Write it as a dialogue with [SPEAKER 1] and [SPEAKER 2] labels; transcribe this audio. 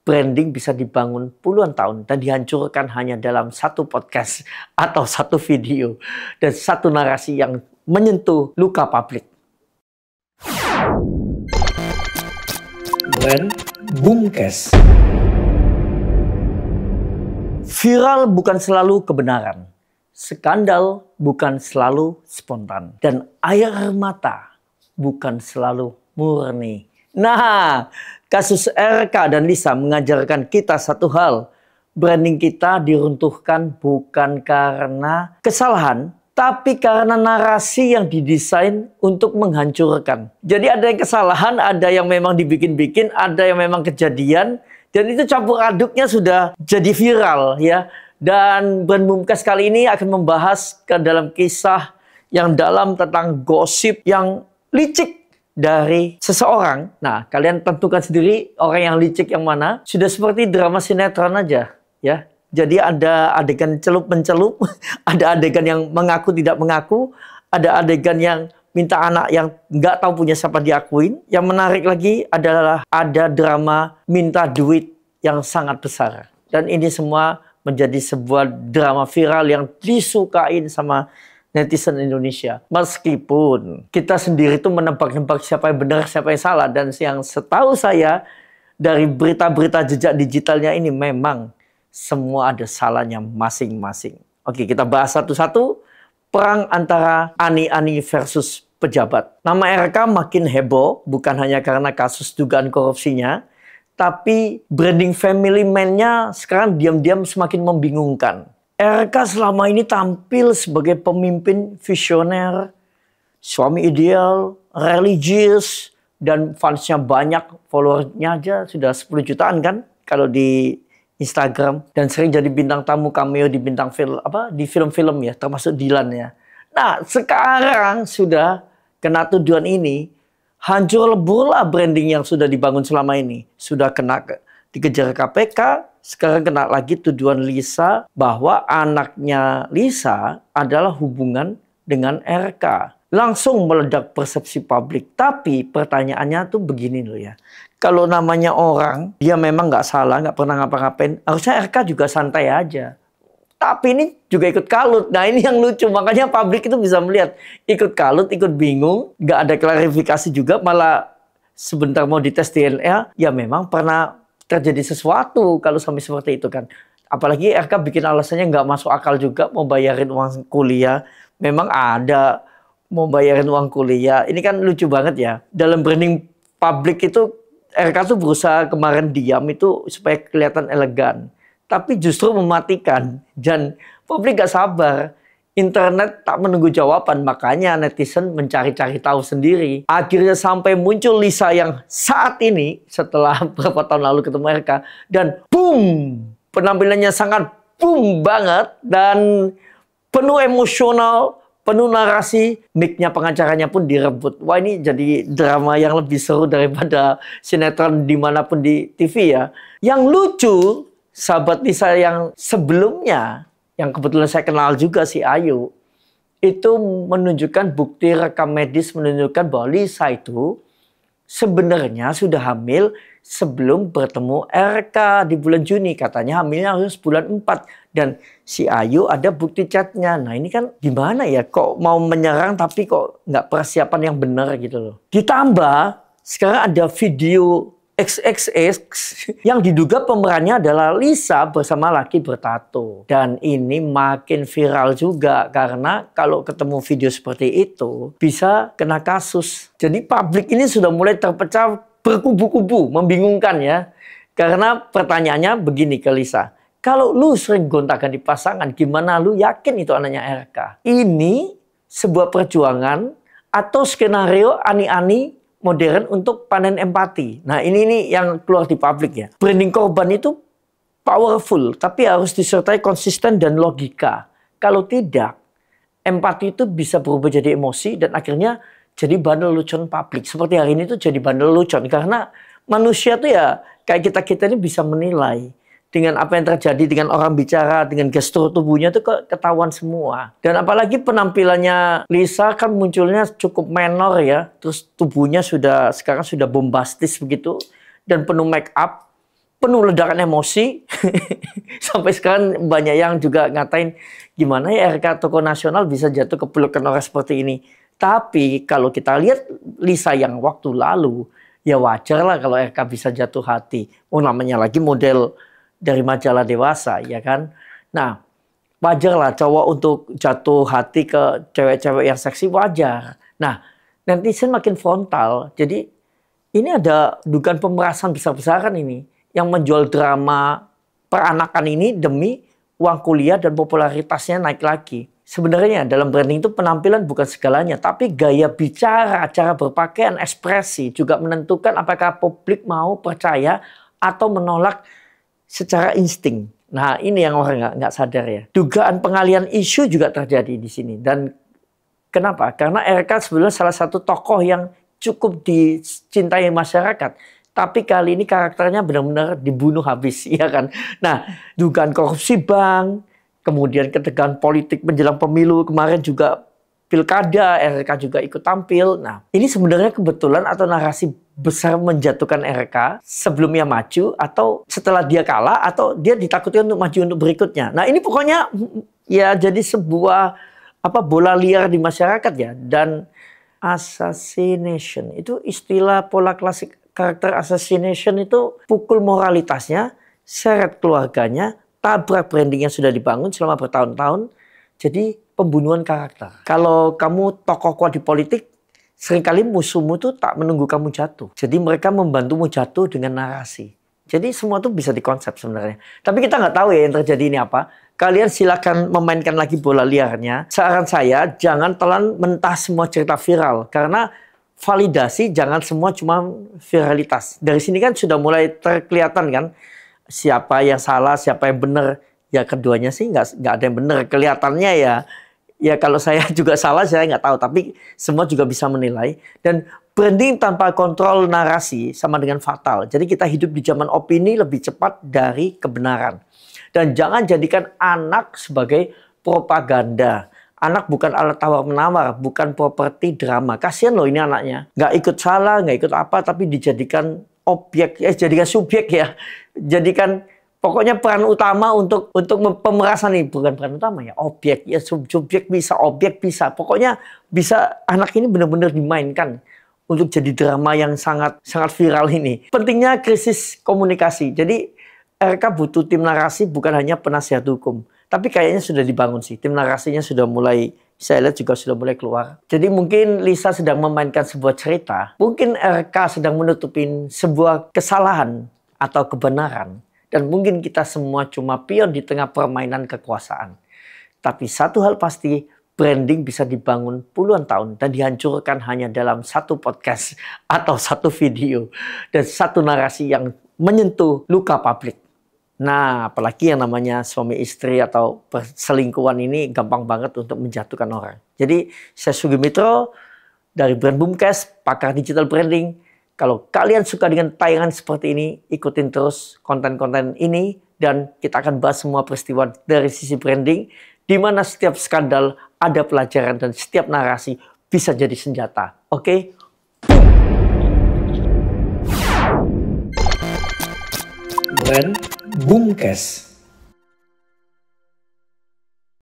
[SPEAKER 1] branding bisa dibangun puluhan tahun dan dihancurkan hanya dalam satu podcast atau satu video dan satu narasi yang menyentuh luka publik. Brand Bumkes. Viral bukan selalu kebenaran. Skandal bukan selalu spontan. Dan air mata bukan selalu murni. Nah, kasus RK dan Lisa mengajarkan kita satu hal. Branding kita diruntuhkan bukan karena kesalahan, tapi karena narasi yang didesain untuk menghancurkan. Jadi ada yang kesalahan, ada yang memang dibikin-bikin, ada yang memang kejadian. Dan itu campur aduknya sudah jadi viral ya. Dan Brand Bumkes kali ini akan membahas ke dalam kisah yang dalam tentang gosip yang licik dari seseorang. Nah, kalian tentukan sendiri orang yang licik yang mana. Sudah seperti drama sinetron aja, ya. Jadi ada adegan celup-mencelup, ada adegan yang mengaku tidak mengaku, ada adegan yang minta anak yang nggak tahu punya siapa diakuin. Yang menarik lagi adalah ada drama minta duit yang sangat besar. Dan ini semua menjadi sebuah drama viral yang disukain sama netizen Indonesia. Meskipun kita sendiri itu menebak-nebak siapa yang benar, siapa yang salah. Dan yang setahu saya dari berita-berita jejak digitalnya ini memang semua ada salahnya masing-masing. Oke, kita bahas satu-satu. Perang antara Ani-Ani versus pejabat. Nama RK makin heboh, bukan hanya karena kasus dugaan korupsinya, tapi branding family man-nya sekarang diam-diam semakin membingungkan. RK selama ini tampil sebagai pemimpin visioner, suami ideal, religius, dan fansnya banyak, followernya aja sudah 10 jutaan kan kalau di Instagram, dan sering jadi bintang tamu cameo di bintang film di film-film ya, termasuk Dilan ya. Nah, sekarang sudah kena tuduhan ini, hancur lebur lah branding yang sudah dibangun selama ini. Sudah kena dikejar KPK, sekarang kena lagi tuduhan Lisa bahwa anaknya Lisa adalah hubungan dengan RK. Langsung meledak persepsi publik. Tapi pertanyaannya tuh begini loh ya. Kalau namanya orang, dia memang nggak salah, nggak pernah ngapa-ngapain. Harusnya RK juga santai aja. Tapi ini juga ikut kalut. Nah ini yang lucu. Makanya publik itu bisa melihat. Ikut kalut, ikut bingung. Nggak ada klarifikasi juga. Malah sebentar mau dites DNA. Ya memang pernah terjadi sesuatu kalau sampai seperti itu kan. Apalagi RK bikin alasannya nggak masuk akal juga. Mau bayarin uang kuliah. Memang ada mau bayarin uang kuliah. Ini kan lucu banget ya. Dalam branding publik itu RK tuh berusaha kemarin diam itu supaya kelihatan elegan. Tapi justru mematikan. Dan publik gak sabar. Internet tak menunggu jawaban. Makanya netizen mencari-cari tahu sendiri. Akhirnya sampai muncul Lisa yang saat ini, setelah beberapa tahun lalu ketemu RK. Dan boom! Penampilannya sangat boom banget. Dan penuh emosional, penuh narasi, mic-nya pengacaranya pun direbut. Wah ini jadi drama yang lebih seru daripada sinetron dimanapun di TV ya. Yang lucu, sahabat Lisa yang sebelumnya, yang kebetulan saya kenal juga si Ayu, itu menunjukkan bukti rekam medis menunjukkan bahwa Lisa itu sebenarnya sudah hamil sebelum bertemu RK di bulan Juni. Katanya hamilnya harus bulan 4. Dan si Ayu ada bukti chatnya. Nah ini kan gimana ya? Kok mau menyerang tapi kok nggak persiapan yang benar gitu loh. Ditambah sekarang ada video XXX yang diduga pemerannya adalah Lisa bersama laki bertato. Dan ini makin viral juga karena kalau ketemu video seperti itu bisa kena kasus. Jadi publik ini sudah mulai terpecah berkubu-kubu, membingungkan ya. Karena pertanyaannya begini ke Lisa. Kalau lu sering gontakan di pasangan, gimana lu yakin itu anaknya RK? Ini sebuah perjuangan atau skenario Ani-Ani modern untuk panen empati. Nah ini yang keluar di publik ya. Branding korban itu powerful, tapi harus disertai konsisten dan logika. Kalau tidak, empati itu bisa berubah jadi emosi dan akhirnya jadi bahan lelucon publik. Seperti hari ini tuh jadi bahan lelucon. Karena manusia tuh ya kayak kita-kita ini bisa menilai. Dengan apa yang terjadi dengan orang bicara, dengan gestur tubuhnya itu ketahuan semua. Dan apalagi penampilannya Lisa kan munculnya cukup menor ya. Terus tubuhnya sekarang sudah bombastis begitu. Dan penuh make up. penuh ledakan emosi. Sampai sekarang banyak yang juga ngatain gimana ya RK tokoh nasional bisa jatuh ke pelukan orang seperti ini. Tapi kalau kita lihat Lisa yang waktu lalu, ya wajar lah kalau RK bisa jatuh hati. Oh, namanya lagi model dari majalah dewasa, ya kan? Nah, wajar lah cowok untuk jatuh hati ke cewek-cewek yang seksi, wajar. Nah, netizen makin frontal. Jadi ini ada dugaan pemerasan besar-besaran ini yang menjual drama peranakan ini demi uang kuliah dan popularitasnya naik lagi. Sebenarnya dalam branding itu penampilan bukan segalanya, tapi gaya bicara, cara berpakaian, ekspresi juga menentukan apakah publik mau percaya atau menolak secara insting. Nah, ini yang orang nggak sadar ya. Dugaan pengalihan isu juga terjadi di sini. Dan kenapa? Karena RK sebenarnya salah satu tokoh yang cukup dicintai masyarakat. Tapi kali ini karakternya benar-benar dibunuh habis, ya kan? Nah, dugaan korupsi bank, kemudian ketegangan politik menjelang pemilu, kemarin juga pilkada, RK juga ikut tampil. Nah, ini sebenarnya kebetulan atau narasi besar menjatuhkan RK sebelumnya maju, atau setelah dia kalah, atau dia ditakutkan untuk maju untuk berikutnya. Nah, ini pokoknya ya jadi sebuah bola liar di masyarakat ya. Dan assassination itu istilah pola klasik karakter assassination itu pukul moralitasnya, seret keluarganya, tabrak branding yang sudah dibangun selama bertahun-tahun, jadi pembunuhan karakter. Kalau kamu tokoh kuat di politik, seringkali musuhmu tuh tak menunggu kamu jatuh. Jadi mereka membantumu jatuh dengan narasi. Jadi semua tuh bisa dikonsep sebenarnya. Tapi kita nggak tahu ya yang terjadi ini apa. Kalian silakan memainkan lagi bola liarnya. Saran saya, jangan telan mentah semua cerita viral. Karena validasi jangan semua cuma viralitas. Dari sini kan sudah mulai terkelihatan kan. Siapa yang salah, siapa yang benar. Ya keduanya sih nggak ada yang benar. Kelihatannya ya kalau saya juga salah, saya nggak tahu. Tapi semua juga bisa menilai. Dan branding tanpa kontrol narasi sama dengan fatal. Jadi kita hidup di zaman opini lebih cepat dari kebenaran. Dan jangan jadikan anak sebagai propaganda. Anak bukan alat tawar-menawar, bukan properti drama. Kasihan loh ini anaknya. Nggak ikut salah, nggak ikut apa, tapi dijadikan objek, jadikan subjek ya. Jadikan pokoknya peran utama untuk pemerasan ini. Bukan peran utama ya, objek. Ya subjek bisa, objek bisa. Pokoknya bisa anak ini benar-benar dimainkan untuk jadi drama yang sangat viral ini. Pentingnya krisis komunikasi. Jadi RK butuh tim narasi, bukan hanya penasihat hukum. Tapi kayaknya sudah dibangun sih. Tim narasinya sudah mulai, saya lihat juga sudah mulai keluar. Jadi mungkin Lisa sedang memainkan sebuah cerita. Mungkin RK sedang menutupin sebuah kesalahan atau kebenaran. Dan mungkin kita semua cuma pion di tengah permainan kekuasaan. Tapi satu hal pasti, branding bisa dibangun puluhan tahun dan dihancurkan hanya dalam satu podcast atau satu video. Dan satu narasi yang menyentuh luka publik. Nah, apalagi yang namanya suami istri atau perselingkuhan ini gampang banget untuk menjatuhkan orang. Jadi, saya Sugi Mitro dari Brand Boomcast, pakar digital branding. Kalau kalian suka dengan tayangan seperti ini, ikutin terus konten-konten ini. Dan kita akan bahas semua peristiwa dari sisi branding, di mana setiap skandal ada pelajaran dan setiap narasi bisa jadi senjata. Oke? Brand Boomcast.